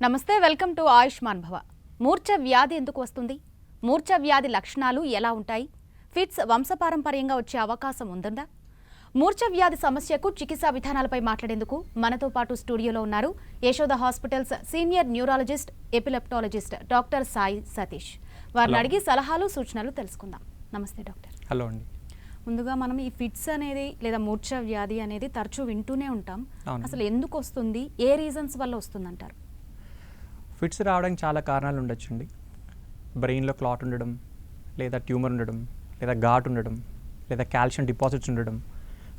నమస్తే, welcome to Ayushman భవ. మూర్ఛ వ్యాధి ఎందుకు వస్తుంది? మూర్ఛ వ్యాధి లక్షణాలు ఎలా ఉంటాయి? ఫిట్స్ వంశపారంపర్యంగా వచ్చే అవకాశం ఉందా? మూర్ఛ వ్యాధి సమస్యకు చికిత్సా విధానాలపై మాట్లాడేందుకు మనతో పాటు స్టూడియోలో ఉన్నారు Yashoda hospitals senior neurologist ఎపిలెప్టాలజిస్ట్ doctor Sai Satish. వారిని అడిగి సలహాలు సూచనలు తెలుసుకుందాం. నమస్తే డాక్టర్. హలో అండి. ముందుగా మనం ఈ ఫిట్స్ అనేది లేదా మూర్ఛ వ్యాధి అనేది తరచూ వింటూనే ఉంటాం. అసలు ఎందుకు వస్తుంది, ఏ రీజన్స్ వల్ల వస్తుందంటారు? ఫిట్స్ రావడానికి చాలా కారణాలు ఉండొచ్చండి. బ్రెయిన్లో క్లాట్ ఉండడం, లేదా ట్యూమర్ ఉండడం, లేదా ఘాట్ ఉండడం, లేదా కాల్షియం డిపాజిట్స్ ఉండడం,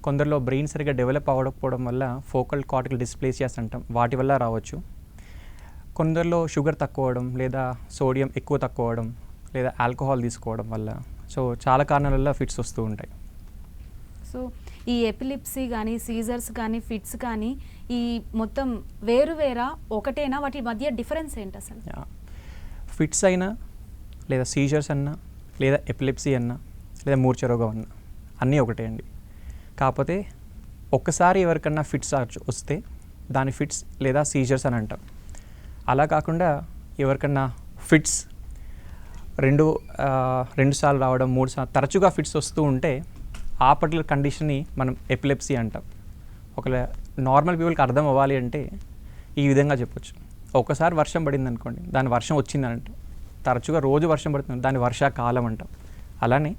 కొందరిలో బ్రెయిన్ సరిగ్గా డెవలప్ అవ్వకపోవడం వల్ల ఫోకల్ కార్టికల్ డిస్ప్లేసియాస్ అంటాం, వాటి వల్ల రావచ్చు. కొందరిలో షుగర్ తక్కువ అవడం, లేదా సోడియం ఎక్కువ తక్కువ అవడం, లేదా ఆల్కహాల్ తీసుకోవడం వల్ల, సో చాలా కారణాల వల్ల ఫిట్స్ వస్తూ ఉంటాయి. సో ఈ ఎపిలిప్సీ కానీ, సీజర్స్ కానీ, ఫిట్స్ కానీ ఈ మొత్తం వేరువేరా ఒకటేనా? వాటి మధ్య డిఫరెన్స్ ఏంటి అసలు? ఫిట్స్ అయినా, లేదా సీజర్స్ అన్నా, లేదా ఎపిలిప్సీ అన్నా, లేదా మూర్ఛ రోగం అన్నా అన్నీ ఒకటే అండి. కాకపోతే ఒక్కసారి ఎవరికన్నా ఫిట్స్ వస్తే దాని ఫిట్స్ లేదా సీజర్స్ అని అంటాం. అలా కాకుండా ఎవరికన్నా ఫిట్స్ రెండు సార్లు రావడం, 3 సార్లు తరచుగా ఫిట్స్ వస్తూ ఉంటే ఆ పర్టికులర్ కండిషన్ని మనం ఎపిలెప్సీ అంటాం. ఒకవేళ నార్మల్ పీపుల్కి అర్థం అవ్వాలి అంటే ఈ విధంగా చెప్పొచ్చు. ఒకసారి వర్షం పడింది అనుకోండి, దాని వర్షం వచ్చిందని అంటాం. తరచుగా రోజు వర్షం పడుతుంది, దాన్ని వర్షాకాలం అంటాం. అలానే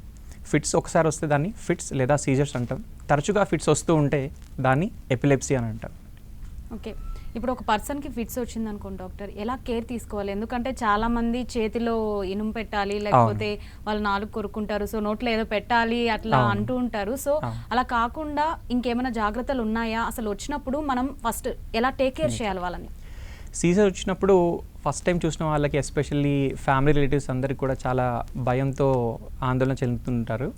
ఫిట్స్ ఒకసారి వస్తే దాన్ని ఫిట్స్ లేదా సీజర్స్ అంటాం. తరచుగా ఫిట్స్ వస్తూ ఉంటే దాన్ని ఎపిలెప్సీ అని అంటాం. ఓకే, ఇప్పుడు ఒక పర్సన్కి ఫిట్స్ వచ్చింది అనుకోండి డాక్టర్, ఎలా కేర్ తీసుకోవాలి? ఎందుకంటే చాలా మంది చేతిలో ఇనుము పెట్టాలి, లేకపోతే వాళ్ళు నాలుగు కొరుక్కుంటారు, సో నోట్లో ఏదో పెట్టాలి అట్లా అంటూ ఉంటారు. సో అలా కాకుండా ఇంకేమైనా జాగ్రత్తలు ఉన్నాయా? అసలు వచ్చినప్పుడు మనం ఫస్ట్ ఎలా టేక్ కేర్ చేయాలి వాళ్ళని? సీజర్ వచ్చినప్పుడు ఫస్ట్ టైం చూసిన వాళ్ళకి, ఎస్పెషల్లీ ఫ్యామిలీ రిలేటివ్స్ అందరికీ కూడా చాలా భయంతో ఆందోళన చెందుతుంటారు.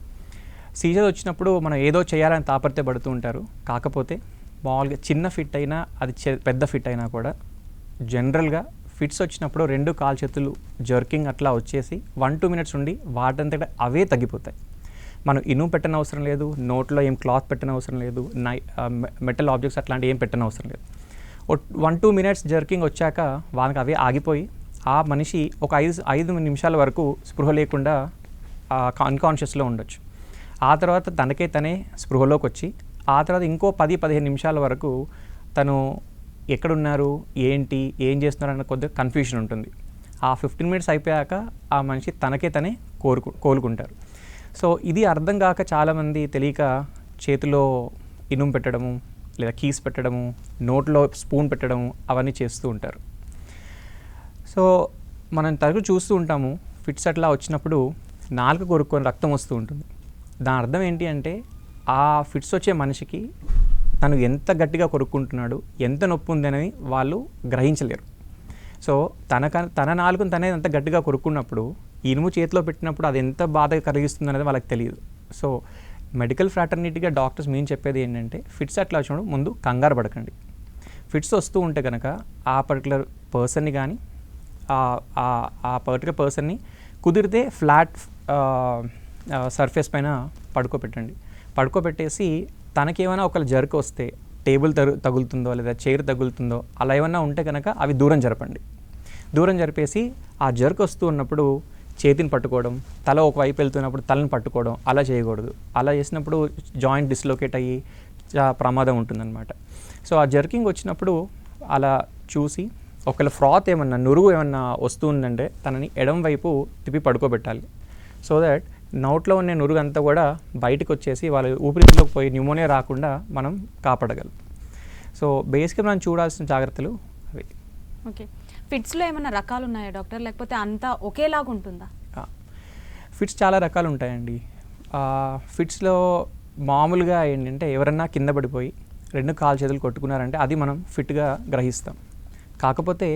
సీజర్ వచ్చినప్పుడు మనం ఏదో చేయాలని తాపత్రయపడుతూ ఉంటారు. కాకపోతే మామూలుగా చిన్న ఫిట్ అయినా, అది పెద్ద ఫిట్ అయినా కూడా జనరల్గా ఫిట్స్ వచ్చినప్పుడు 2 కాలు చేతులు జర్కింగ్ అట్లా వచ్చేసి 1-2 మినిట్స్ ఉండి వాటంతట అవే తగ్గిపోతాయి. మనం ఇనుము పెట్టని అవసరం లేదు, నోట్లో ఏం క్లాత్ పెట్టని అవసరం లేదు, మెటల్ ఆబ్జెక్ట్స్ అట్లాంటివి ఏం పెట్టని అవసరం లేదు. 1-2 మినిట్స్ జర్కింగ్ వచ్చాక వాళ్ళకి అవే ఆగిపోయి ఆ మనిషి ఒక 5 నిమిషాల వరకు స్పృహ లేకుండా అన్కాన్షియస్లో ఉండొచ్చు. ఆ తర్వాత తనకే తనే స్పృహలోకి వచ్చి ఆ తర్వాత ఇంకో 10-15 నిమిషాల వరకు తను ఎక్కడున్నారు, ఏంటి, ఏం చేస్తున్నారు అన్న కొద్దిగా కన్ఫ్యూషన్ ఉంటుంది. ఆ 15 మినిట్స్ అయిపోయాక ఆ మనిషి తనకే తనే కోలుకుంటారు. సో ఇది అర్థం కాక చాలామంది తెలియక చేతిలో ఇనుము పెట్టడము, లేదా కీస్ పెట్టడము, నోట్లో స్పూన్ పెట్టడము అవన్నీ చేస్తూ ఉంటారు. సో మనం తరచూ చూస్తూ ఉంటాము, ఫిట్స్ అట్లా వచ్చినప్పుడు నాలుక కొరుక్కొని రక్తం వస్తూ ఉంటుంది. దాని అర్థం ఏంటి అంటే ఆ ఫిట్స్ వచ్చే మనిషికి తను ఎంత గట్టిగా కొరుక్కుంటున్నాడు, ఎంత నొప్పి ఉంది అనేది వాళ్ళు గ్రహించలేరు. సో తన నాలుగును తనే అంత గట్టిగా కొరుక్కున్నప్పుడు ఇనుము చేతిలో పెట్టినప్పుడు అది ఎంత బాధ కలిగిస్తుంది అనేది వాళ్ళకి తెలియదు. సో మెడికల్ ఫ్రాటర్నిటీగా డాక్టర్స్ మేము చెప్పేది ఏంటంటే, ఫిట్స్ అట్లా వచ్చినప్పుడు ముందు కంగారు పడకండి. ఫిట్స్ వస్తూ ఉంటే కనుక ఆ పర్టికులర్ పర్సన్ని కానీ ఆ పర్టికులర్ పర్సన్ని కుదిరితే ఫ్లాట్ సర్ఫేస్ పైన పడుకోబెట్టేసి తనకేమైనా ఒకవేళ జర్క్ వస్తే టేబుల్ తగులుతుందో లేదా చైర్ తగులుతుందో అలా ఏమన్నా ఉంటే కనుక అవి దూరం జరపండి. దూరం జరిపేసి ఆ జర్క్ వస్తూ ఉన్నప్పుడు చేతిని పట్టుకోవడం, తల ఒకవైపు వెళ్తున్నప్పుడు తలని పట్టుకోవడం అలా చేయకూడదు. అలా చేసినప్పుడు జాయింట్ డిస్లోకేట్ అయ్యి ప్రమాదం ఉంటుందన్నమాట. సో ఆ జర్కింగ్ వచ్చినప్పుడు అలా చూసి ఒకవేళ ఫ్రాత్ ఏమన్నా నురుగు ఏమన్నా వస్తూ ఉందంటే తనని ఎడం వైపు తిప్పి పడుకోబెట్టాలి. సో దట్ నోట్లో ఉన్న నురుగు అంతా కూడా బయటకు వచ్చేసి వాళ్ళ ఊపిరితిత్తులోకి పోయి న్యూమోనియా రాకుండా మనం కాపాడగలం. సో బేసిక్గా మనం చూడాల్సిన జాగ్రత్తలు అవి. ఓకే, ఫిట్స్లో ఏమైనా రకాలు ఉన్నాయా డాక్టర్, లేకపోతే అంతా ఒకేలాగా ఉంటుందా? ఫిట్స్ చాలా రకాలు ఉంటాయండి. ఫిట్స్లో మామూలుగా ఏంటంటే ఎవరన్నా కింద పడిపోయి 2 కాలు చేతులు కొట్టుకున్నారంటే అది మనం ఫిట్గా గ్రహిస్తాం. కాకపోతే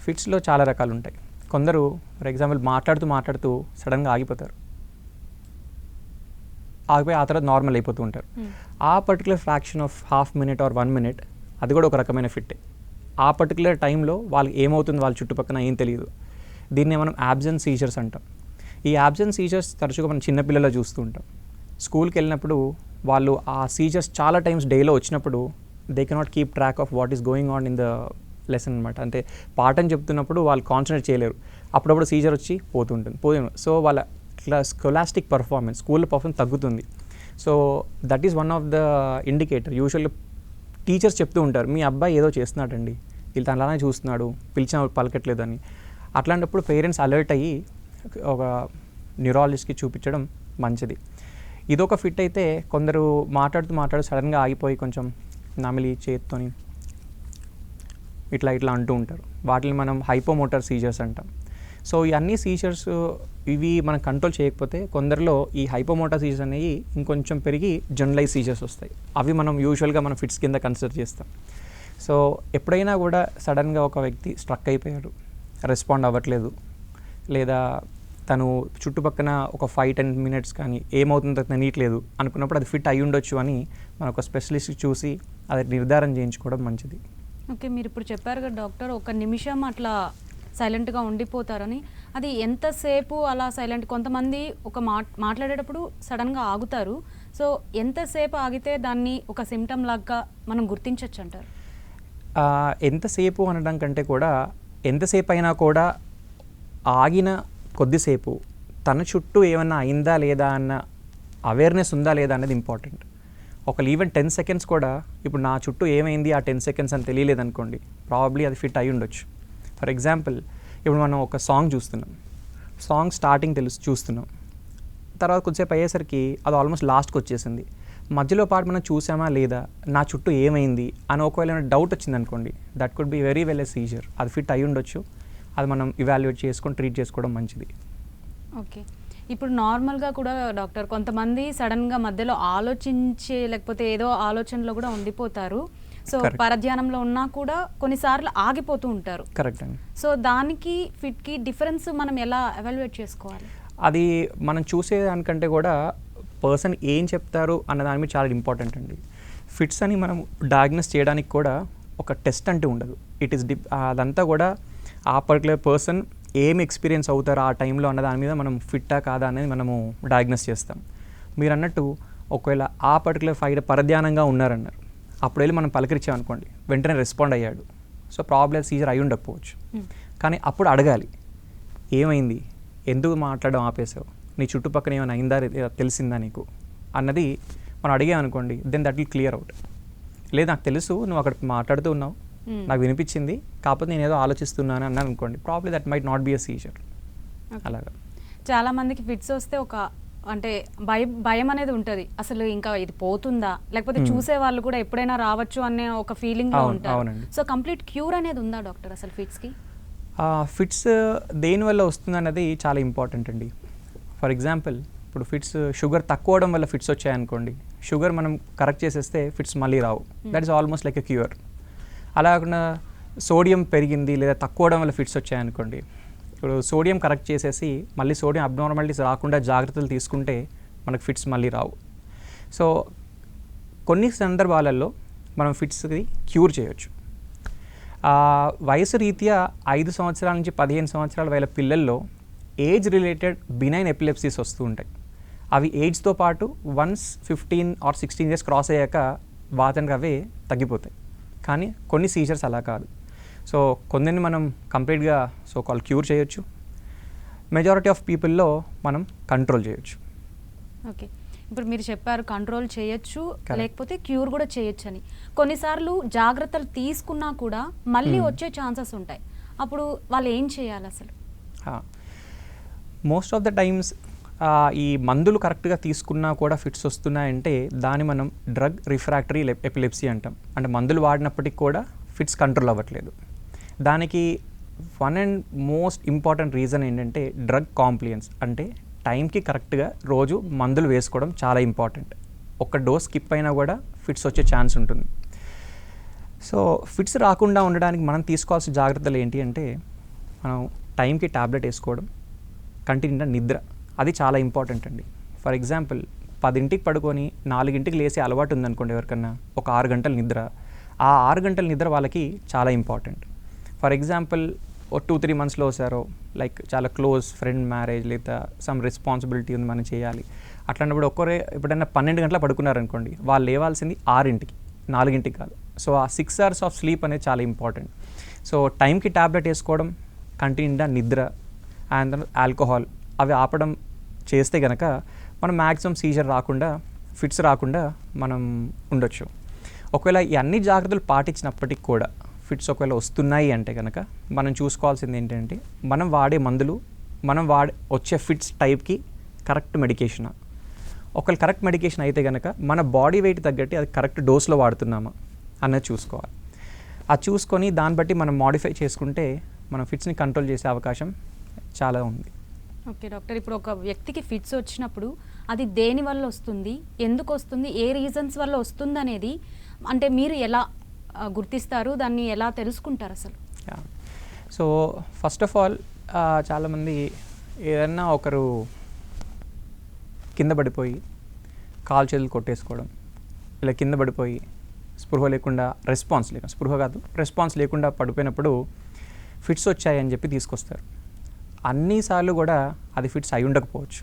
ఫిట్స్లో చాలా రకాలు ఉంటాయి. కొందరు ఫర్ ఎగ్జాంపుల్ మాట్లాడుతూ సడన్గా ఆగిపోయి ఆ తర్వాత నార్మల్ అయిపోతూ ఉంటారు. ఆ particular fraction of half minute or 1 minute అది కూడా ఒక రకమైన ఫిట్టే. ఆ పర్టికులర్ టైంలో వాళ్ళకి ఏమవుతుంది వాళ్ళ చుట్టుపక్కల ఏం తెలియదు. దీన్ని మనం యాబ్సెంట్ సీజర్స్ అంటాం. ఈ యాబ్సెంట్ సీజర్స్ తరచుగా మనం చిన్నపిల్లల్లో చూస్తూ ఉంటాం. స్కూల్కి వెళ్ళినప్పుడు వాళ్ళు ఆ సీజర్స్ చాలా టైమ్స్ డేలో వచ్చినప్పుడు they cannot keep track of what is going on in the lesson అనమాట. అంటే పాఠం చెప్తున్నప్పుడు వాళ్ళు కాన్సన్ట్రేట్ చేయలేరు, అప్పుడప్పుడు సీజర్ వచ్చి పోతుంది. సో వాళ్ళ స్కోలాస్టిక్ పర్ఫార్మెన్స్, స్కూల్ పర్ఫార్మెన్స్ తగ్గుతుంది. So that is one of the indicator. యూజువల్గా టీచర్స్ చెప్తూ ఉంటారు, మీ అబ్బాయి ఏదో చేస్తున్నాడండి, వీళ్ళు తను అలానే చూస్తున్నాడు, పిలిచిన పలకట్లేదు అని. అట్లాంటప్పుడు పేరెంట్స్ అలర్ట్ అయ్యి ఒక న్యూరాలజిస్ట్కి చూపించడం మంచిది. ఇదొక ఫిట్ అయితే కొందరు మాట్లాడుతూ సడన్గా ఆగిపోయి కొంచెం నమిలి చేత్తోని ఇట్లా అంటూ ఉంటారు. వాటిని మనం హైపోమోటార్ సీజర్స్ అంటాం. సో ఈ అన్ని సీజర్స్ ఇవి మనం కంట్రోల్ చేయకపోతే కొందరిలో ఈ హైపోమోటార్ సీజర్స్ అనేవి ఇంకొంచెం పెరిగి జనరలైజ్ సీజర్స్ వస్తాయి. అవి మనం యూజువల్గా మనం ఫిట్స్ కింద కన్సిడర్ చేస్తాం. సో ఎప్పుడైనా కూడా సడన్గా ఒక వ్యక్తి స్ట్రక్ అయిపోయాడు, రెస్పాండ్ అవ్వట్లేదు, లేదా తను చుట్టుపక్కన ఒక 5-10 minutes కానీ ఏమవుతుందో తెలియట్లేదు అనుకున్నప్పుడు అది ఫిట్ అయి ఉండొచ్చు అని మనం ఒక స్పెషలిస్ట్ చూసి అది నిర్ధారణ చేయించుకోవడం మంచిది. ఓకే, మీరు ఇప్పుడు చెప్పారు కదా డాక్టర్, ఒక నిమిషం అట్లా సైలెంట్గా ఉండిపోతారని. అది ఎంతసేపు అలా సైలెంట్, కొంతమంది ఒక మాట్లాడేటప్పుడు సడన్గా ఆగుతారు. సో ఎంతసేపు ఆగితే దాన్ని ఒక సిమ్టమ్ లాగా మనం గుర్తించవచ్చు అంటారు? ఎంతసేపు అనడం కంటే కూడా ఎంతసేపు అయినా కూడా ఆగిన కొద్దిసేపు తన చుట్టూ ఏమన్నా అయిందా లేదా అన్న అవేర్నెస్ ఉందా లేదా అనేది ఇంపార్టెంట్. ఒకళ్ళు ఈవెన్ 10 seconds కూడా ఇప్పుడు నా చుట్టూ ఏమైంది ఆ 10 seconds అని తెలియలేదు అనుకోండి, ప్రాబబ్లీ అది ఫిట్ అయి ఉండొచ్చు. ఫర్ ఎగ్జాంపుల్, ఇప్పుడు మనం ఒక సాంగ్ చూస్తున్నాం, సాంగ్ స్టార్టింగ్ చూస్తున్నాం, తర్వాత కొద్దిసేపు అయ్యేసరికి అది ఆల్మోస్ట్ లాస్ట్కి వచ్చేసింది. మధ్యలో పాటు మనం చూసామా లేదా, నా చుట్టూ ఏమైంది అని ఒకవేళ డౌట్ వచ్చింది అనుకోండి, that could be very well a seizure. అది ఫిట్ అయి ఉండొచ్చు. అది మనం ఇవాల్యుయేట్ చేసుకొని ట్రీట్ చేసుకోవడం మంచిది. ఓకే, ఇప్పుడు నార్మల్గా కూడా డాక్టర్ కొంతమంది సడన్గా మధ్యలో ఆలోచించే లేకపోతే ఏదో ఆలోచనలో కూడా ఉండిపోతారు. సో పరధ్యానంలో ఉన్నా కూడా కొన్నిసార్లు ఆగిపోతూ ఉంటారు. కరెక్ట్ అండి. సో దానికి ఫిట్కి డిఫరెన్స్ మనం ఎలా ఎవాల్యుయేట్ చేసుకోవాలి? అది మనం చూసేదానికంటే కూడా పర్సన్ ఏం చెప్తారు అన్న దాని మీద చాలా ఇంపార్టెంట్ అండి. ఫిట్స్ అని మనం డయాగ్నోస్ చేయడానికి కూడా ఒక టెస్ట్ అంటూ ఉండదు. ఇట్ ఈస్ అదంతా కూడా ఆ పర్టికులర్ పర్సన్ ఏం ఎక్స్పీరియన్స్ అవుతారో ఆ టైంలో అన్న దాని మీద మనం ఫిట్టా కాదా అనేది మనము డయాగ్నోస్ చేస్తాం. మీరు అన్నట్టు ఒకవేళ ఆ పర్టికులర్ ఫైట్ పరధ్యానంగా ఉన్నారన్నారు, అప్పుడు వెళ్ళి మనం పలకరించామనుకోండి, వెంటనే రెస్పాండ్ అయ్యాడు, సో ప్రాబ్లం సీజర్ అయి ఉండకపోవచ్చు. కానీ అప్పుడు అడగాలి, ఏమైంది, ఎందుకు మాట్లాడడం ఆపేసావు, నీ చుట్టుపక్కల ఏమైనా అయిందా తెలిసిందా నీకు అన్నది మనం అడిగామనుకోండి, then that will clear out. లేదు నాకు తెలుసు నువ్వు అక్కడ మాట్లాడుతూ ఉన్నావు, నాకు వినిపించింది, కాకపోతే నేను ఏదో ఆలోచిస్తున్నాను అన్నాను అనుకోండి, probably that might not be a seizure. అలాగా చాలామందికి ఫిట్స్ వస్తే ఒక అంటే భయం అనేది ఉంటుంది, అసలు ఇంకా ఇది పోతుందా, లేకపోతే చూసే వాళ్ళు కూడా ఎప్పుడైనా రావచ్చు అనే ఒక ఫీలింగ్లో ఉంటారు. సో కంప్లీట్ క్యూర్ అనేది ఉందా డాక్టర్ అసలు ఫిట్స్కి? ఫిట్స్ దేనివల్ల వస్తుంది అన్నది చాలా ఇంపార్టెంట్ అండి. ఫర్ ఎగ్జాంపుల్, ఇప్పుడు ఫిట్స్ షుగర్ తక్కువ అవడం వల్ల ఫిట్స్ వచ్చాయనుకోండి, షుగర్ మనం కరెక్ట్ చేసేస్తే ఫిట్స్ మళ్ళీ రావు. That is almost like a cure. అలా కాకుండా సోడియం పెరిగింది లేదా తక్కువ అవడం వల్ల ఫిట్స్ వచ్చాయనుకోండి, ఇప్పుడు సోడియం కరెక్ట్ చేసేసి మళ్ళీ సోడియం అబ్నార్మాలిటీస్ రాకుండా జాగ్రత్తలు తీసుకుంటే మనకు ఫిట్స్ మళ్ళీ రావు. సో కొన్ని సందర్భాలలో మనం ఫిట్స్కి క్యూర్ చేయొచ్చు. వయసు రీత్యా 5 సంవత్సరాల నుంచి 15 సంవత్సరాల వేల పిల్లల్లో ఏజ్ రిలేటెడ్ బినైన్ ఎపిలెప్సీస్ వస్తూ ఉంటాయి. అవి ఏజ్తో పాటు వన్స్ 15 or 16 years క్రాస్ అయ్యాక వాతనికి అవే తగ్గిపోతాయి. కానీ కొన్ని సీజర్స్ అలా కాదు. సో కొందరిని మనం కంప్లీట్గా సో కాల్ క్యూర్ చేయొచ్చు, మెజారిటీ ఆఫ్ పీపుల్లో మనం కంట్రోల్ చేయొచ్చు. ఓకే, ఇప్పుడు మీరు చెప్పారు కంట్రోల్ చేయొచ్చు లేకపోతే క్యూర్ కూడా చేయొచ్చు అని. కొన్నిసార్లు జాగ్రత్తలు తీసుకున్నా కూడా మళ్ళీ వచ్చే ఛాన్సెస్ ఉంటాయి, అప్పుడు వాళ్ళు ఏం చేయాలి అసలు? మోస్ట్ ఆఫ్ ద టైమ్స్ ఈ మందులు కరెక్ట్గా తీసుకున్నా కూడా ఫిట్స్ వస్తున్నాయంటే దాన్ని మనం డ్రగ్ రిఫ్రాక్టరీ ఎపిలెప్సీ అంటాం. అంటే మందులు వాడినప్పటికీ కూడా ఫిట్స్ కంట్రోల్ అవ్వట్లేదు. దానికి one and most important reason ఏంటంటే డ్రగ్ కాంప్లియన్స్. అంటే టైంకి కరెక్ట్గా రోజు మందులు వేసుకోవడం చాలా ఇంపార్టెంట్. ఒక డోస్ స్కిప్ అయినా కూడా ఫిట్స్ వచ్చే ఛాన్స్ ఉంటుంది. సో ఫిట్స్ రాకుండా ఉండడానికి మనం తీసుకోవాల్సిన జాగ్రత్తలు ఏంటి అంటే, మనం టైంకి ట్యాబ్లెట్ వేసుకోవడం, కంటిన్యూ నిద్ర, అది చాలా ఇంపార్టెంట్ అండి. ఫర్ ఎగ్జాంపుల్ 10ంటికి పడుకొని 4ంటికి లేసే అలవాటు ఉందనుకోండి ఎవరికన్నా, ఒక 6 గంటల నిద్ర, ఆ 6 గంటల నిద్ర వాళ్ళకి చాలా ఇంపార్టెంట్. ఫర్ ఎగ్జాంపుల్ 2-3 monthsలో వస్తారో, లైక్ చాలా క్లోజ్ ఫ్రెండ్ మ్యారేజ్ లేదా సమ్ రెస్పాన్సిబిలిటీ ఉంది మనం చేయాలి, అట్లాంటప్పుడు ఎప్పుడైనా 12 గంటల పడుకున్నారనుకోండి, వాళ్ళు లేవాల్సింది 6ంటికి, 4ంటికి కాదు. సో ఆ 6 hours ఆఫ్ స్లీప్ అనేది చాలా ఇంపార్టెంట్. సో టైంకి ట్యాబ్లెట్ వేసుకోవడం, కంటి నిండా నిద్ర అండ్ ఆల్కహాల్ అవి ఆపడం చేస్తే కనుక మనం మ్యాక్సిమం సీజర్ రాకుండా, ఫిట్స్ రాకుండా మనం ఉండొచ్చు. ఒకవేళ ఈ అన్ని జాగ్రత్తలు పాటించినప్పటికి కూడా ఫిట్స్ ఒకవేళ వస్తున్నాయి అంటే కనుక మనం చూసుకోవాల్సింది ఏంటంటే మనం వాడే మందులు, మనం వచ్చే ఫిట్స్ టైప్కి కరెక్ట్ మెడికేషనా. ఒకవేళ కరెక్ట్ మెడికేషన్ అయితే కనుక మన బాడీ వెయిట్ తగ్గట్టు అది కరెక్ట్ డోస్లో వాడుతున్నామా అన్నది చూసుకోవాలి. అది చూసుకొని దాన్ని బట్టి మనం మాడిఫై చేసుకుంటే మనం ఫిట్స్ని కంట్రోల్ చేసే అవకాశం చాలా ఉంది. ఓకే డాక్టర్, ఇప్పుడు ఒక వ్యక్తికి ఫిట్స్ వచ్చినప్పుడు అది దేని వల్ల వస్తుంది, ఎందుకు వస్తుంది, ఏ రీజన్స్ వల్ల వస్తుంది అనేది అంటే మీరు ఎలా గుర్తిస్తారు, దాన్ని ఎలా తెలుసుకుంటారు అసలు? సో ఫస్ట్ ఆఫ్ ఆల్ చాలామంది ఏదన్నా ఒకరు కింద పడిపోయి కాలు చేతులు కొట్టేసుకోవడం, ఇలా కింద పడిపోయి స్పృహ లేకుండా రెస్పాన్స్ లేకుండా పడిపోయినప్పుడు ఫిట్స్ వచ్చాయని చెప్పి తీసుకొస్తారు. అన్నిసార్లు కూడా అది ఫిట్స్ అయి ఉండకపోవచ్చు.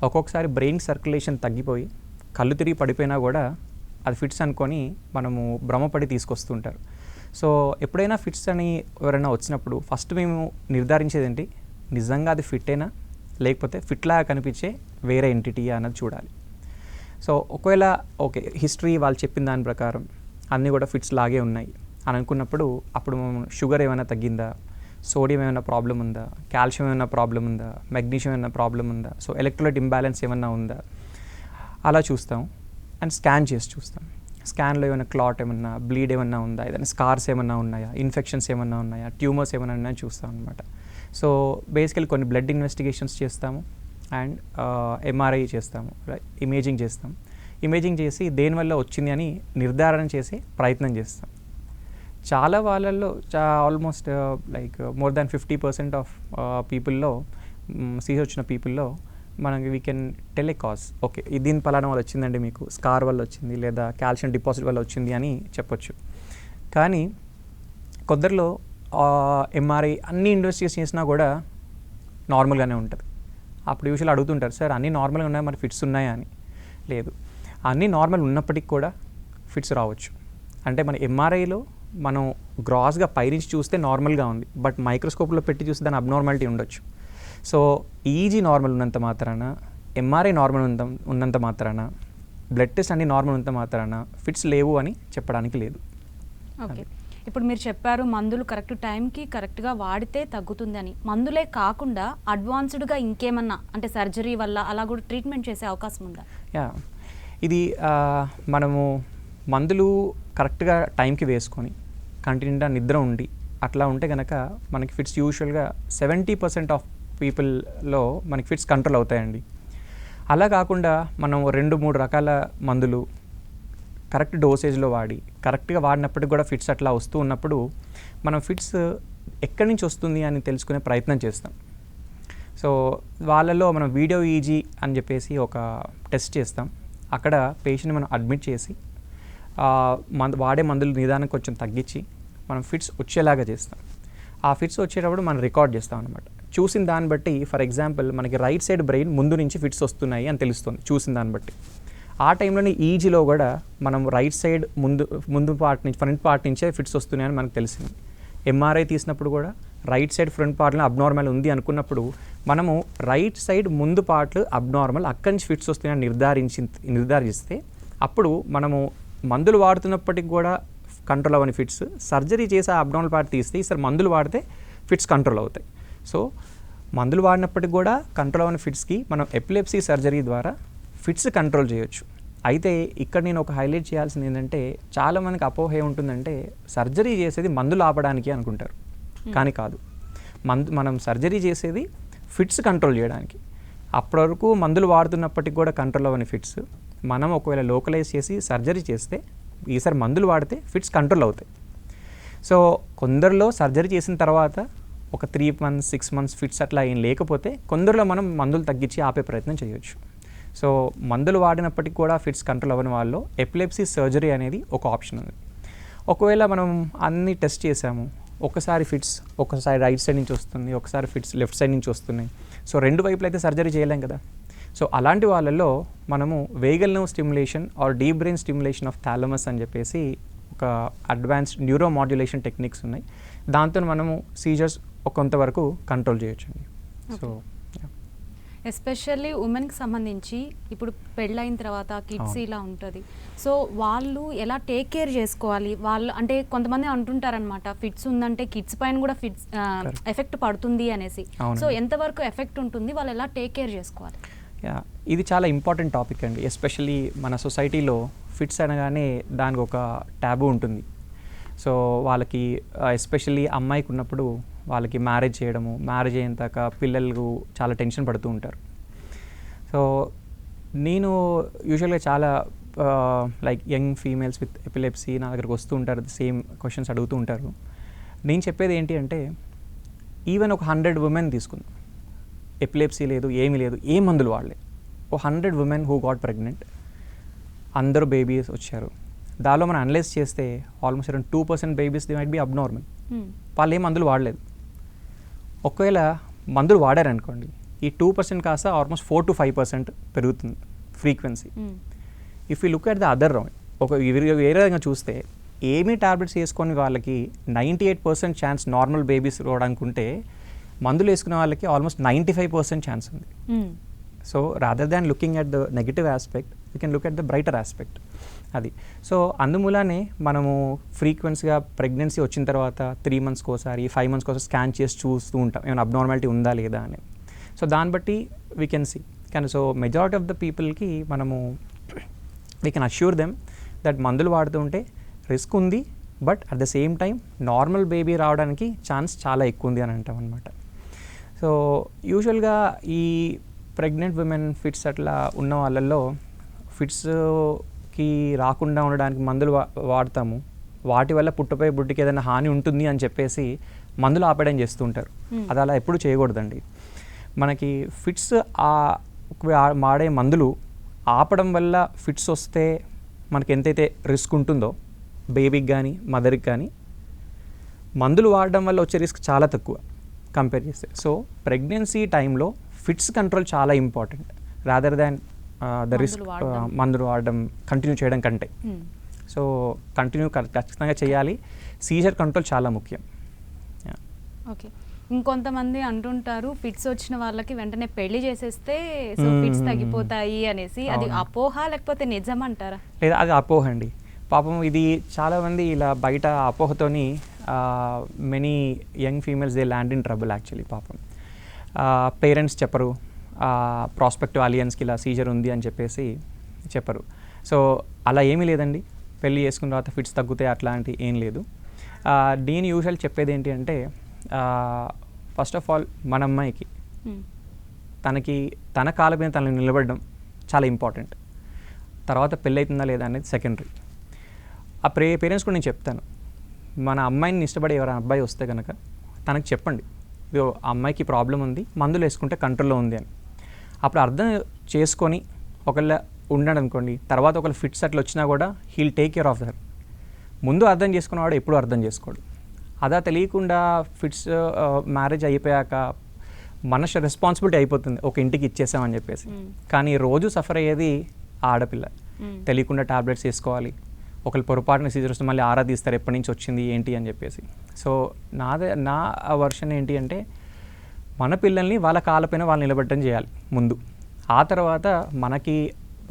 ఒక్కొక్కసారి బ్రెయిన్ సర్క్యులేషన్ తగ్గిపోయి కళ్ళు తిరిగి పడిపోయినా కూడా అది ఫిట్స్ అనుకొని మనము భ్రమపడి తీసుకొస్తుంటారు. సో ఎప్పుడైనా ఫిట్స్ అని ఎవరైనా వచ్చినప్పుడు ఫస్ట్ మేము నిర్ధారించేది ఏంటి, నిజంగా అది ఫిట్టేనా లేకపోతే ఫిట్లాగా కనిపించే వేరే ఎంటిటీ అన్నది చూడాలి. సో ఒకవేళ ఓకే హిస్టరీ వాళ్ళు చెప్పిన దాని ప్రకారం అన్నీ కూడా ఫిట్స్ లాగే ఉన్నాయి అని అనుకున్నప్పుడు అప్పుడు షుగర్ ఏమైనా తగ్గిందా, సోడియం ఏమైనా ప్రాబ్లం ఉందా, కాల్షియం ఏమైనా ప్రాబ్లం ఉందా, మెగ్నీషియం ఏమైనా ప్రాబ్లం ఉందా, సో ఎలక్ట్రోలైట్ ఇంబ్యాలెన్స్ ఏమైనా ఉందా అలా చూస్తాం. అండ్ స్కాన్ చేసి చూస్తాం. స్కాన్లో ఏమైనా క్లాట్ ఏమన్నా, బ్లీడ్ ఏమన్నా ఉందా, ఏదైనా స్కార్స్ ఏమన్నా ఉన్నాయా, ఇన్ఫెక్షన్స్ ఏమన్నా ఉన్నాయా, ట్యూమర్స్ ఏమైనా ఉన్నాయా చూస్తాం అనమాట. సో బేసికలీ కొన్ని బ్లడ్ ఇన్వెస్టిగేషన్స్ చేస్తాము అండ్ ఎంఆర్ఐ చేస్తాము, ఇమేజింగ్ చేస్తాం. ఇమేజింగ్ చేసి దేనివల్ల వచ్చింది అని నిర్ధారణ చేసి ప్రయత్నం చేస్తాం. చాలా వాళ్ళల్లో almost like more than 50% of పీపుల్లో సీజ్ వచ్చిన పీపుల్లో మనకి we can tell a cause. Okay దీని పలానా వల్ల వచ్చిందండి, మీకు స్కార్ వల్ల వచ్చింది లేదా కాల్షియం డిపాజిట్ వల్ల వచ్చింది అని చెప్పొచ్చు. కానీ కొందరిలో ఎంఆర్ఐ అన్ని ఇన్వెస్టిగేషన్ చేసినా కూడా నార్మల్గానే ఉంటుంది. అప్పుడు యూజువల్ అడుగుతుంటారు, సార్ అన్నీ నార్మల్గా ఉన్నాయి మరి ఫిట్స్ ఉన్నాయా అని. లేదు, అన్నీ నార్మల్ ఉన్నప్పటికీ కూడా ఫిట్స్ రావచ్చు. అంటే మన ఎంఆర్ఐలో మనం గ్రాస్గా పైనుంచి చూస్తే నార్మల్గా ఉంది, బట్ మైక్రోస్కోప్లో పెట్టి చూస్తే దాని అబ్నార్మాలిటీ ఉండొచ్చు. సో ఈజీ నార్మల్ ఉన్నంత మాత్రాన, ఎంఆర్ఐ నార్మల్ ఉన్నంత మాత్రాన, బ్లడ్ టెస్ట్ అన్ని నార్మల్ ఉన్నంత మాత్రాన ఫిట్స్ లేవు అని చెప్పడానికి లేదు. ఓకే, ఇప్పుడు మీరు చెప్పారు మందులు కరెక్ట్ టైంకి కరెక్ట్గా వాడితే తగ్గుతుంది అని. మందులే కాకుండా అడ్వాన్స్డ్గా ఇంకేమన్నా అంటే సర్జరీ వల్ల అలా కూడా ట్రీట్మెంట్ చేసే అవకాశం ఉందా? యా, ఇది మనము మందులు కరెక్ట్గా టైంకి వేసుకొని కంటి నిండా నిద్ర ఉండి అట్లా ఉంటే కనుక మనకి ఫిట్స్ యూజువల్గా 70% ఆఫ్ పీపుల్లో మనకి ఫిట్స్ కంట్రోల్ అవుతాయండి. అలా కాకుండా మనం 2-3 రకాల మందులు కరెక్ట్ డోసేజ్లో వాడి కరెక్ట్గా వాడినప్పటికి కూడా ఫిట్స్ అట్లా వస్తూ ఉన్నప్పుడు మనం ఫిట్స్ ఎక్కడి నుంచి వస్తుంది అని తెలుసుకునే ప్రయత్నం చేస్తాం. సో వాళ్ళలో మనం వీడియో ఈజీ అని చెప్పేసి ఒక టెస్ట్ చేస్తాం. అక్కడ పేషెంట్ని మనం అడ్మిట్ చేసి వాడే మందులు నిదానం కొంచెం తగ్గించి మనం ఫిట్స్ వచ్చేలాగా చేస్తాం. ఆ ఫిట్స్ వచ్చేటప్పుడు మనం రికార్డ్ చేస్తాం అనమాట. చూసిన దాన్ని బట్టి ఫర్ ఎగ్జాంపుల్ మనకి రైట్ సైడ్ బ్రెయిన్ ముందు నుంచి ఫిట్స్ వస్తున్నాయి అని తెలుస్తుంది చూసిన దాన్ని బట్టి. ఆ టైంలోనే ఈజీలో కూడా మనం రైట్ సైడ్ ముందు పార్ట్ నుంచి ఫ్రంట్ పార్ట్ నుంచే ఫిట్స్ వస్తున్నాయని మనకు తెలిసింది. ఎంఆర్ఐ తీసినప్పుడు కూడా రైట్ సైడ్ ఫ్రంట్ పార్ట్లో అబ్నార్మల్ ఉంది అనుకున్నప్పుడు మనము రైట్ సైడ్ ముందు పార్ట్లు అబ్నార్మల్, అక్కడి నుంచి ఫిట్స్ వస్తున్నాయని నిర్ధారిస్తే అప్పుడు మనము మందులు వాడుతున్నప్పటికి కూడా కంట్రోల్ అవ్వని ఫిట్స్, సర్జరీ చేసి ఆ అబ్నార్మల్ పార్ట్ తీస్తే ఈసారి మందులు వాడితే ఫిట్స్ కంట్రోల్ అవుతాయి. సో మందులు వాడినప్పటికి కూడా కంట్రోల్ అవ్వని ఫిట్స్కి మనం ఎపిలెప్సీ సర్జరీ ద్వారా ఫిట్స్ కంట్రోల్ చేయొచ్చు. అయితే ఇక్కడ నేను ఒక హైలైట్ చేయాల్సింది ఏంటంటే చాలామందికి అపోహ ఏముంటుందంటే సర్జరీ చేసేది మందులు ఆపడానికి అనుకుంటారు, కానీ కాదు. మనం సర్జరీ చేసేది ఫిట్స్ కంట్రోల్ చేయడానికి. అప్పటి వరకు మందులు వాడుతున్నప్పటికి కూడా కంట్రోల్ అవ్వని ఫిట్స్ మనం ఒకవేళ లోకలైజ్ చేసి సర్జరీ చేస్తే ఈసారి మందులు వాడితే ఫిట్స్ కంట్రోల్ అవుతాయి. సో కొందరిలో సర్జరీ చేసిన తర్వాత ఒక 3 months 6 months ఫిట్స్ అట్లా ఏం లేకపోతే కొందరిలో మనం మందులు తగ్గించి ఆపే ప్రయత్నం చేయొచ్చు. సో మందులు వాడినప్పటికీ కూడా ఫిట్స్ కంట్రోల్ అవ్వని వాళ్ళలో ఎపిలెప్సీ సర్జరీ అనేది ఒక ఆప్షన్ ఉంది. ఒకవేళ మనం అన్ని టెస్ట్ చేసాము, ఒకసారి ఫిట్స్ ఒకసారి రైట్ సైడ్ నుంచి వస్తుంది, ఒకసారి ఫిట్స్ లెఫ్ట్ సైడ్ నుంచి వస్తున్నాయి, సో 2 వైపులు అయితే సర్జరీ చేయలేం కదా. సో అలాంటి వాళ్ళల్లో మనము vagal nerve stimulation or deep brain stimulation of thalamus అని చెప్పేసి ఒక అడ్వాన్స్డ్ న్యూరో మాడ్యులేషన్ టెక్నిక్స్ ఉన్నాయి. దాంతో మనము సీజర్స్ కొంతవరకు కంట్రోల్ చేయొచ్చండి. సో ఎస్పెషల్లీ ఉమెన్కి సంబంధించి ఇప్పుడు పెళ్ళైన తర్వాత కిడ్స్ ఇలా ఉంటుంది. సో వాళ్ళు ఎలా టేక్ కేర్ చేసుకోవాలి? వాళ్ళు అంటే కొంతమంది అంటుంటారనమాట, ఫిట్స్ ఉందంటే కిడ్స్ పైన కూడా ఫిట్స్ ఎఫెక్ట్ పడుతుంది అనేసి. సో ఎంతవరకు ఎఫెక్ట్ ఉంటుంది, వాళ్ళు ఎలా టేక్ కేర్ చేసుకోవాలి? ఇది చాలా ఇంపార్టెంట్ టాపిక్ అండి. ఎస్పెషల్లీ మన సొసైటీలో ఫిట్స్ అనగానే దానికి ఒక ట్యాబు ఉంటుంది. సో వాళ్ళకి ఎస్పెషల్లీ అమ్మాయికి ఉన్నప్పుడు వాళ్ళకి మ్యారేజ్ చేయడము, మ్యారేజ్ అయిన దాకా పిల్లలు చాలా టెన్షన్ పడుతూ ఉంటారు. సో నేను యూజువల్గా చాలా like young females with epilepsy నా దగ్గరకు వస్తూ ఉంటారు, సేమ్ క్వశ్చన్స్ అడుగుతూ ఉంటారు. నేను చెప్పేది ఏంటి అంటే, ఈవెన్ ఒక 100 ఉమెన్ తీసుకుందాం, ఎపిలెప్సీ లేదు, ఏమీ లేదు, ఏ మందులు వాడలే, ఓ 100 ఉమెన్ హూ గాట్ ప్రెగ్నెంట్, అందరూ బేబీస్ వచ్చారు. దానిలో మనం అనలైజ్ చేస్తే almost around 2% babies the might be abnormal. వాళ్ళు ఏ మందులు వాడలేదు. ఒకవేళ మందులు వాడారనుకోండి, ఈ 2% కాస్త ఆల్మోస్ట్ 4 to 5% పెరుగుతుంది frequency. If you look at the other round, వేరే విధంగా చూస్తే ఏమీ టాబ్లెట్స్ వేసుకొని వాళ్ళకి 98% ఛాన్స్ నార్మల్ బేబీస్ రావడానికి ఉంటే, మందులు వేసుకునే వాళ్ళకి ఆల్మోస్ట్ 95% ఛాన్స్ ఉంది. So rather than looking at the negative aspect, you can look at the brighter aspect. అది సో అందుమూలనే మనము ఫ్రీక్వెన్సీగా ప్రెగ్నెన్సీ వచ్చిన తర్వాత 3 monthsకి ఒకసారి, 5 monthsకి ఒకసారి స్కాన్ చేసి చూస్తూ ఉంటాం ఏమైనా అబ్నార్మాలిటీ ఉందా లేదా అని. సో దాన్ని బట్టి వీ కెన్ సీ. కానీ సో మెజారిటీ ఆఫ్ ద పీపుల్కి మనము we can assure them that మందులు వాడుతూ ఉంటే రిస్క్ ఉంది, but at the same time normal baby రావడానికి ఛాన్స్ చాలా ఎక్కువ ఉంది అని అంటాం అనమాట. సో యూజువల్గా ఈ ప్రెగ్నెంట్ విమెన్ ఫిట్స్ అట్లా ఉన్న వాళ్ళల్లో ఫిట్స్కి రాకుండా ఉండడానికి మందులు వాడతాము, వాటి వల్ల పుట్టపోయే బుడ్డికి ఏదైనా హాని ఉంటుంది అని చెప్పేసి మందులు ఆపేయడం చేస్తూ ఉంటారు. అది అలా ఎప్పుడు చేయకూడదండి. మనకి ఫిట్స్ వాడే మందులు ఆపడం వల్ల ఫిట్స్ వస్తే మనకి ఎంతైతే రిస్క్ ఉంటుందో బేబీకి కానీ మదర్కి కానీ, మందులు వాడడం వల్ల వచ్చే రిస్క్ చాలా తక్కువ కంపేర్ చేస్తే. సో ప్రెగ్నెన్సీ టైంలో ఫిట్స్ కంట్రోల్ చాలా important rather than the risk మందులు వాడడం కంటిన్యూ చేయడం కంటే. సో కంటిన్యూ ఖచ్చితంగా చేయాలి. సీజర్ కంట్రోల్ చాలా ముఖ్యం. ఓకే. ఇంకొంతమంది అంటుంటారు, ఫిట్స్ వచ్చిన వాళ్ళకి వెంటనే పెళ్లి చేసేస్తే సో ఫిట్స్ తగ్గిపోతాయి అనేసి. అది అపోహ లేకపోతే నిజం అంటారా? లేదా అది అపోహ అండి. పాపం ఇది చాలామంది ఇలా బయట అపోహతోని many young females they land in trouble actually. పాపం పేరెంట్స్ చెప్పరు, ప్రాస్పెక్టివ్ అలియన్స్కి ఇలా సీజర్ ఉంది అని చెప్పేసి చెప్పరు. సో అలా ఏమీ లేదండి. పెళ్ళి చేసుకున్న తర్వాత ఫిట్స్ తగ్గుతాయి అట్లాంటి ఏం లేదు. నేను యూజువల్ చెప్పేది ఏంటి అంటే, ఫస్ట్ ఆఫ్ ఆల్ మన అమ్మాయికి తనకి తన కాళ్ళ మీద తనని నిలబడడం చాలా ఇంపార్టెంట్. తర్వాత పెళ్ళి అవుతుందా లేదా అనేది సెకండరీ. ఆ పేరెంట్స్ కూడా నేను చెప్తాను, మన అమ్మాయిని ఇష్టపడే ఎవరైనా అబ్బాయి వస్తే కనుక తనకు చెప్పండి, ఇది అమ్మాయికి ప్రాబ్లం ఉంది, మందులు వేసుకుంటే కంట్రోల్లో ఉంది అని. అప్పుడు అర్థం చేసుకొని ఒకళ్ళ ఉన్నాడు అనుకోండి, తర్వాత ఒకళ్ళు ఫిట్స్ అట్లా వచ్చినా కూడా he'll take care of their. ముందు అర్థం చేసుకున్నవాడు ఎప్పుడు అర్థం చేసుకోడు. అదా తెలియకుండా ఫిట్స్ మ్యారేజ్ అయిపోయాక మన రెస్పాన్సిబిలిటీ అయిపోతుంది, ఒక ఇంటికి ఇచ్చేసామని చెప్పేసి. కానీ రోజు సఫర్ అయ్యేది ఆడపిల్ల. తెలియకుండా టాబ్లెట్స్ వేసుకోవాలి, ఒకళ్ళు పొరపాటున సీజర్ వస్తే మళ్ళీ ఆరాధిస్తారు ఎప్పటి నుంచి వచ్చింది ఏంటి అని చెప్పేసి. సో నా వర్షన్ ఏంటి అంటే, మన పిల్లల్ని వాళ్ళ కాళ్ళపైన వాళ్ళు నిలబెట్టడం చేయాలి ముందు. ఆ తర్వాత మనకి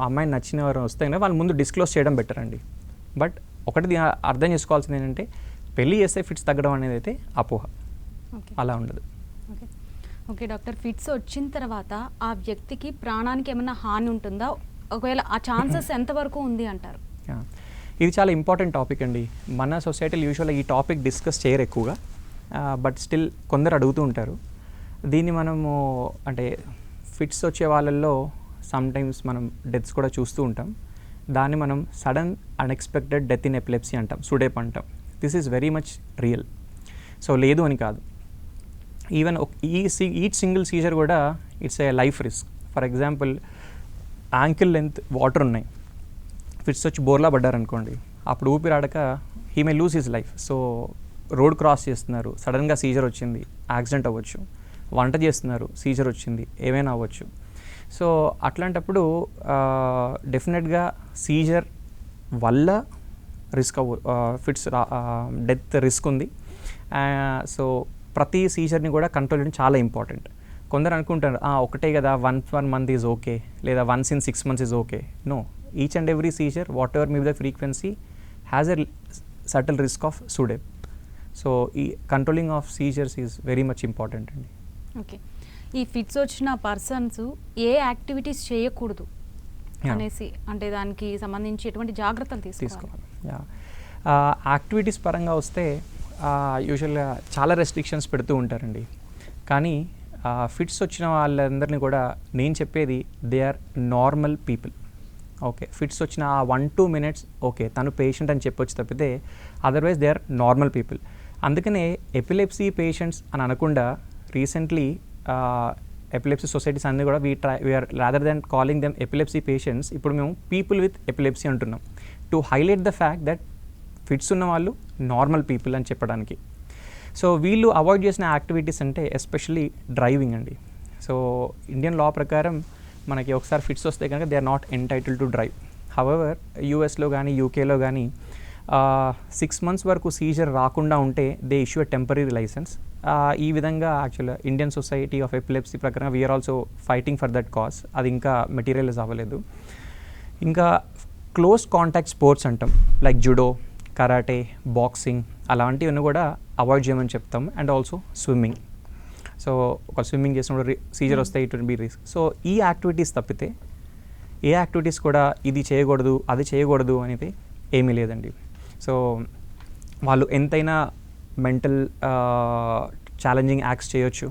అమ్మాయిని నచ్చిన వారు వస్తే కనుక వాళ్ళు ముందు డిస్క్లోజ్ చేయడం బెటర్ అండి. బట్ ఒకటి అర్థం చేసుకోవాల్సింది ఏంటంటే, పెళ్ళి చేస్తే ఫిట్స్ తగ్గడం అనేది అయితే అపోహ, అలా ఉండదు. ఓకే డాక్టర్, ఫిట్స్ వచ్చిన తర్వాత ఆ వ్యక్తికి ప్రాణానికి ఏమైనా హాని ఉంటుందా? ఒకవేళ ఆ ఛాన్సెస్ ఎంతవరకు ఉంది అంటారు? ఇది చాలా ఇంపార్టెంట్ టాపిక్ అండి. మన సొసైటీలో యూజువల్గా ఈ టాపిక్ డిస్కస్ చేయరు ఎక్కువగా, బట్ స్టిల్ కొందరు అడుగుతూ ఉంటారు. దీన్ని మనము అంటే ఫిట్స్ వచ్చే వాళ్ళల్లో సమ్టైమ్స్ మనం డెత్స్ కూడా చూస్తూ ఉంటాం. దాన్ని మనం sudden unexpected death in epilepsy అంటాం, సుడేప్ అంటాం. This is very much real. So లేదు అని కాదు, ఈవెన్ ఈచ్ సింగిల్ సీజర్ కూడా it's a life risk. For example, ankle length water ఉన్నాయి, ఫిట్స్ వచ్చి బోర్లా పడ్డారనుకోండి, అప్పుడు ఊపిరాడక he may lose his life. So road cross చేస్తున్నారు, సడన్గా సీజర్ వచ్చింది, యాక్సిడెంట్ అవ్వచ్చు. వంట చేస్తున్నారు, సీజర్ వచ్చింది, ఏమైనా అవ్వచ్చు. సో అట్లాంటప్పుడు డెఫినెట్గా సీజర్ వల్ల ఫిట్స్ డెత్ రిస్క్ ఉంది. సో ప్రతి సీజర్ని కూడా కంట్రోల్ చేయడం చాలా ఇంపార్టెంట్. కొందరు అనుకుంటారు ఒకటే కదా, వన్స్ 1 month ఈజ్ ఓకే, లేదా once in 6 months is okay. No, each and every seizure whatever may be the frequency has a subtle risk of SUDEP. So ఈ controlling of seizures is very much important అండి. Okay, ఈ fits వచ్చిన persons ఏ activities చేయకూడదు అనేసి, అంటే దానికి సంబంధించి ఎటువంటి జాగ్రత్తలు తీసుకోవాలి? యాక్టివిటీస్ పరంగా వస్తే యూజువల్గా చాలా రెస్ట్రిక్షన్స్ పెడుతూ ఉంటారండి. కానీ ఫిట్స్ వచ్చిన వాళ్ళందరినీ కూడా నేను చెప్పేది they are normal people. Okay, fits వచ్చిన 1-2 minutes ఓకే తను పేషెంట్ అని చెప్పొచ్చు తప్పితే otherwise they are normal people. అందుకనే ఎపిలెప్సీ పేషెంట్స్ అని అనకుండా రీసెంట్లీ ఎపిలెప్సీ సొసైటీస్ అన్నీ కూడా we're rather than calling them epilepsy patients, ఇప్పుడు మేము పీపుల్ విత్ ఎపిలెప్సీ అంటున్నాం, to highlight the fact that fits ఉన్న వాళ్ళు నార్మల్ పీపుల్ అని చెప్పడానికి. సో వీళ్ళు అవాయిడ్ చేసిన యాక్టివిటీస్ అంటే ఎస్పెషల్లీ డ్రైవింగ్ అండి. సో ఇండియన్ లా ప్రకారం మనకి ఒకసారి ఫిట్స్ వస్తే కనుక they are not entitle to drive. However యూఎస్లో కానీ యూకేలో కానీ 6 months వరకు సీజర్ రాకుండా ఉంటే they issue a temporary license. ఈ విధంగా యాక్చువల్గా ఇండియన్ సొసైటీ ఆఫ్ ఎపిలెప్సీ ప్రకారం we're also fighting for that cause. అది ఇంకా మెటీరియలైజ్ అవ్వలేదు. ఇంకా క్లోజ్ కాంటాక్ట్ స్పోర్ట్స్ అంటాం, లైక్ జుడో, కరాటే, బాక్సింగ్, అలాంటివన్నీ కూడా అవాయిడ్ చేయమని చెప్తాం. And also swimming. సో ఒక స్విమ్మింగ్ చేసినప్పుడు సీజర్ వస్తే it will be risk. So ఈ యాక్టివిటీస్ తప్పితే ఏ యాక్టివిటీస్ కూడా ఇది చేయకూడదు అది చేయకూడదు అనేది ఏమీ లేదండి. సో వాళ్ళు ఎంతైనా మెంటల్ ఛాలెంజింగ్ యాక్ట్స్ చేయొచ్చు,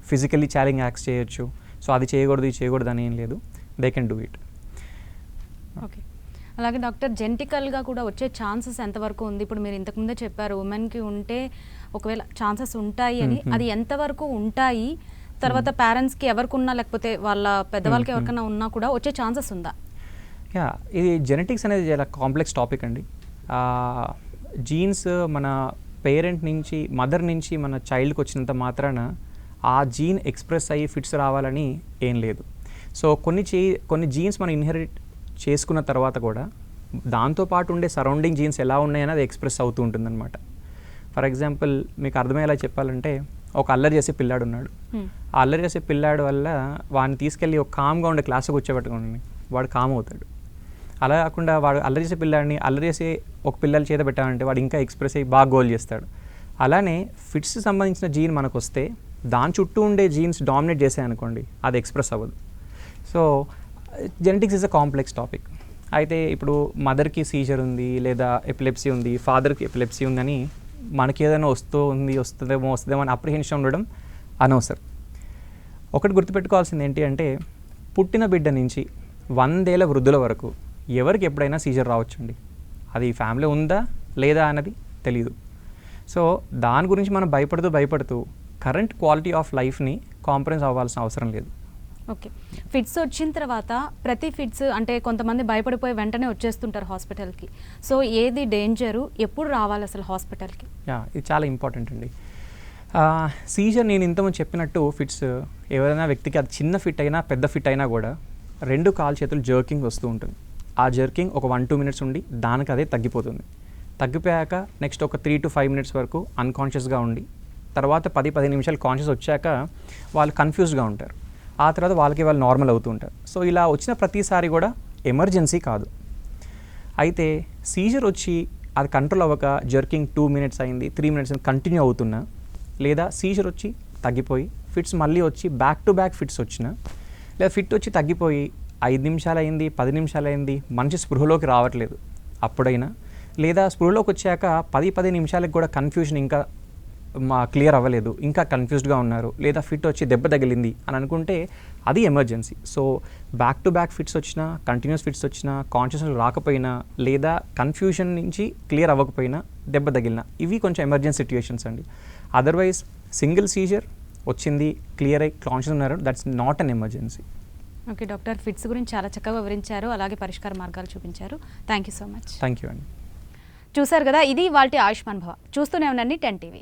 ఫిజికల్లీ ఛాలెంజింగ్ యాక్ట్స్ చేయొచ్చు. సో అది చేయకూడదు ఇది చేయకూడదు అని ఏం లేదు, they can do it. Okay, అలాగే డాక్టర్ జెనెటికల్గా కూడా వచ్చే ఛాన్సెస్ ఎంతవరకు ఉంది? ఇప్పుడు మీరు ఇంతకుముందే చెప్పారు ఉమెన్కి ఉంటే ఒకవేళ ఛాన్సెస్ ఉంటాయి అని, అది ఎంతవరకు ఉంటాయి? తర్వాత పేరెంట్స్కి ఎవరికి ఉన్నా లేకపోతే వాళ్ళ పెద్దవాళ్ళకి ఎవరికైనా ఉన్నా కూడా వచ్చే ఛాన్సెస్ ఉందా? ఇది జెనెటిక్స్ అనేది చాలా కాంప్లెక్స్ టాపిక్ అండి. జీన్స్ మన పేరెంట్ నుంచి, మదర్ నుంచి మన చైల్డ్కి వచ్చినంత మాత్రాన ఆ జీన్ ఎక్స్ప్రెస్ అయ్యి ఫిట్స్ రావాలని ఏం లేదు. సో కొన్ని జీన్స్ మనం ఇన్హెరిట్ చేసుకున్న తర్వాత కూడా దాంతోపాటు ఉండే సరౌండింగ్ జీన్స్ ఎలా ఉన్నాయని అది ఎక్స్ప్రెస్ అవుతూ ఉంటుందన్నమాట. ఫర్ ఎగ్జాంపుల్ మీకు అర్థమయ్యేలా చెప్పాలంటే, ఒక అల్లరి చేసే పిల్లాడు ఉన్నాడు. ఆ అల్లరి చేసే పిల్లాడు వల్ల వాడిని తీసుకెళ్ళి ఒక కామ్గా ఉండే క్లాస్లో కూర్చోబెట్టుకోండి, వాడు కామ్ అవుతాడు. అలా కాకుండా వాడు అల్లరి చేసే పిల్లాడిని అల్లరి చేసే ఒక పిల్లలు చేత పెట్టాలంటే వాడు ఇంకా ఎక్స్ప్రెస్ అయ్యి బాగా గోల్ చేస్తాడు. అలానే ఫిట్స్ సంబంధించిన జీన్ మనకు వస్తే దాని చుట్టూ ఉండే జీన్స్ డామినేట్ చేసాయనుకోండి, అది ఎక్స్ప్రెస్ అవ్వదు. So genetics is a complex topic. అయితే ఇప్పుడు మదర్కి సీజర్ ఉంది లేదా ఎపిలెప్సీ ఉంది, ఫాదర్కి ఎపిలెప్సీ ఉందని మనకి ఏదైనా వస్తుందేమో అని అప్రిహెన్షన్ ఉండడం అనవసరం. ఒకటి గుర్తుపెట్టుకోవాల్సింది ఏంటి అంటే, పుట్టిన బిడ్డ నుంచి 100 ఏళ్ల వృద్ధుల వరకు ఎవరికి ఎప్పుడైనా సీజర్ రావచ్చండి. అది ఫ్యామిలీ ఉందా లేదా అన్నది తెలీదు. సో దాని గురించి మనం భయపడుతూ కరెంట్ క్వాలిటీ ఆఫ్ లైఫ్ని కాంప్రమైజ్ అవ్వాల్సిన అవసరం లేదు. ఓకే, ఫిట్స్ వచ్చిన తర్వాత ప్రతి ఫిట్స్ అంటే కొంతమంది భయపడిపోయి వెంటనే వచ్చేస్తుంటారు హాస్పిటల్కి. సో ఏది డేంజరు, ఎప్పుడు రావాలి అసలు హాస్పిటల్కి? ఇది చాలా ఇంపార్టెంట్ అండి. సీజర్ నేను ఇంతకుముందు చెప్పినట్టు ఫిట్స్ ఎవరైనా వ్యక్తికి అది చిన్న ఫిట్ అయినా పెద్ద ఫిట్ అయినా కూడా 2 కాలు చేతులు జర్కింగ్ వస్తూ ఉంటుంది. ఆ జర్కింగ్ ఒక 1-2 minutes ఉండి దానికి అదే తగ్గిపోతుంది. తగ్గిపోయాక నెక్స్ట్ ఒక 3 to 5 minutes వరకు అన్కాన్షియస్గా ఉండి తర్వాత 10-15 నిమిషాలు కాన్షియస్ వచ్చాక వాళ్ళు కన్ఫ్యూజ్గా ఉంటారు. ఆ తర్వాత వాళ్ళు నార్మల్ అవుతూ ఉంటారు. సో ఇలా వచ్చిన ప్రతిసారి కూడా ఎమర్జెన్సీ కాదు. అయితే సీజర్ వచ్చి అది కంట్రోల్ అవ్వక జర్కింగ్ 2 minutes అయింది, 3 minutes కంటిన్యూ అవుతున్నా, లేదా సీజర్ వచ్చి తగ్గిపోయి ఫిట్స్ మళ్ళీ వచ్చి బ్యాక్ టు బ్యాక్ ఫిట్స్ వచ్చినా, లేదా ఫిట్ వచ్చి తగ్గిపోయి 5 నిమిషాలు అయింది, 10 నిమిషాలు అయింది, మనిషి స్పృహలోకి రావట్లేదు అప్పుడైనా, లేదా స్పృహలోకి వచ్చాక 10-15 నిమిషాలకు కూడా కన్ఫ్యూజన్ ఇంకా క్లియర్ అవ్వలేదు, ఇంకా కన్ఫ్యూజ్డ్గా ఉన్నారు, లేదా ఫిట్ వచ్చి దెబ్బ తగిలింది అని అనుకుంటే అది emergency. So back to back fits వచ్చినా, కంటిన్యూస్ ఫిట్స్ వచ్చినా, కాన్షియస్నెస్ రాకపోయినా, లేదా కన్ఫ్యూజన్ నుంచి క్లియర్ అవ్వకపోయినా, దెబ్బ తగిలినా, ఇవి కొంచెం ఎమర్జెన్సీ సిట్యుయేషన్స్ అండి. అదర్వైజ్ సింగిల్ సీజర్ వచ్చింది, క్లియర్ అయ్యి కాన్షియస్ ఉన్నారు, that's not an emergency. Okay doctor, fits గురించి చాలా చక్కగా వివరించారు, అలాగే పరిష్కార మార్గాలు చూపించారు. Thank you so much. Thank you అండి. చూసారు కదా, ఇది ఇవాల్టి ఆయుష్మాన్ భవ. చూస్తూనే ఉండండి 10 TV.